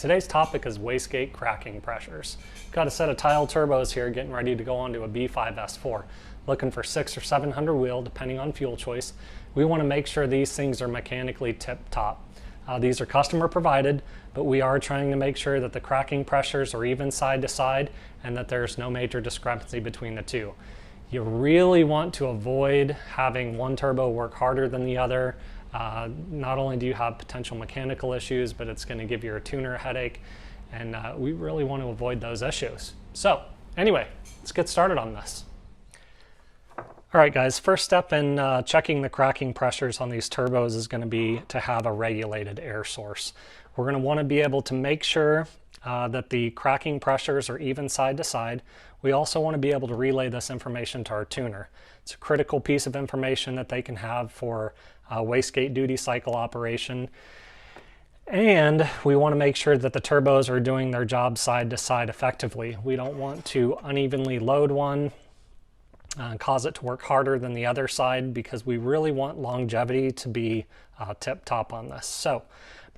Today's topic is wastegate cracking pressures. Got a set of Tial Turbos here getting ready to go onto a B5 S4. Looking for 600 or 700 wheel depending on fuel choice. We want to make sure these things are mechanically tip-top. These are customer provided, but we are trying to make sure that the cracking pressures are even side to side and that there's no major discrepancy between the two. You really want to avoid having one turbo work harder than the other. Not only do you have potential mechanical issues, but it's going to give your tuner a headache, and we really want to avoid those issues. So anyway, let's get started on this. All right guys, first step in checking the cracking pressures on these turbos is going to be to have a regulated air source. We're going to want to be able to make sure that the cracking pressures are even side to side. We also want to be able to relay this information to our tuner. It's a critical piece of information that they can have for wastegate duty cycle operation. And we want to make sure that the turbos are doing their job side to side effectively. We don't want to unevenly load one and cause it to work harder than the other side, because we really want longevity to be tip-top on this. So I'm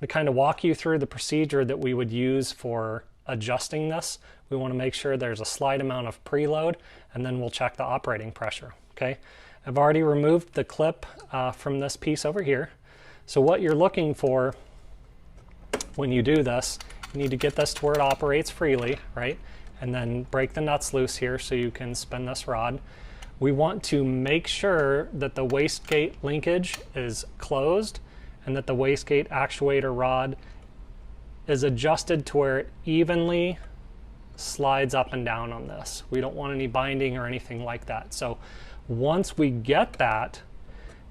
going to kind of walk you through the procedure that we would use for adjusting this. We want to make sure there's a slight amount of preload, and then we'll check the operating pressure. Okay, I've already removed the clip from this piece over here. So what you're looking for when you do this, you need to get this to where it operates freely, right? And then break the nuts loose here so you can spin this rod. We want to make sure that the wastegate linkage is closed and that the wastegate actuator rod is adjusted to where it evenly slides up and down on this. We don't want any binding or anything like that. So once we get that,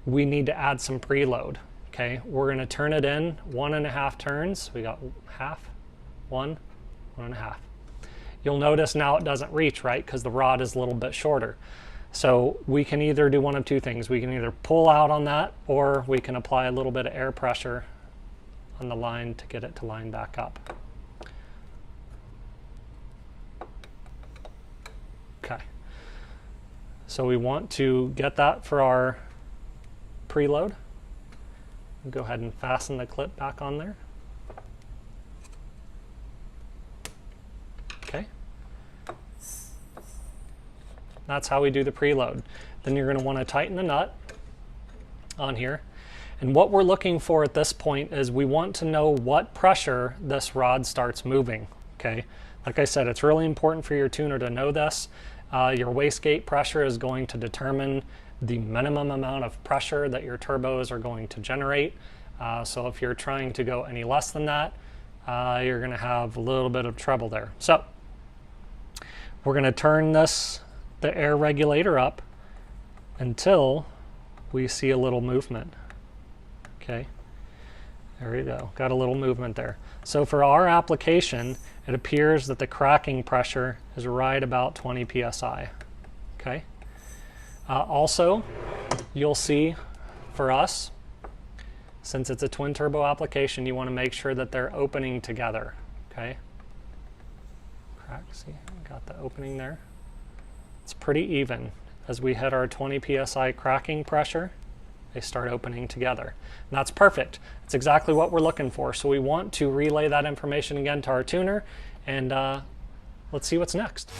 we need to add some preload. Okay, we're going to turn it in 1.5 turns. We got half, 1.5. You'll notice now it doesn't reach, right? Because the rod is a little bit shorter. So we can either do one of two things. We can either pull out on that, or we can apply a little bit of air pressure on the line to get it to line back up. Okay. So we want to get that for our preload. Go ahead and fasten the clip back on there. Okay. That's how we do the preload. Then you're going to want to tighten the nut on here. And what we're looking for at this point is we want to know what pressure this rod starts moving. Okay. Like I said, it's really important for your tuner to know this. Your wastegate pressure is going to determine the minimum amount of pressure that your turbos are going to generate. So if you're trying to go any less than that, you're going to have a little bit of trouble there. So we're going to turn the air regulator up until we see a little movement. Okay, there we go. Got a little movement there. So for our application, it appears that the cracking pressure is right about 20 psi. Okay. Also, you'll see for us, since it's a twin turbo application, you want to make sure that they're opening together. Okay. Crack. See, got the opening there. It's pretty even. As we hit our 20 psi cracking pressure, they start opening together. And that's perfect. It's exactly what we're looking for. So we want to relay that information again to our tuner, and let's see what's next.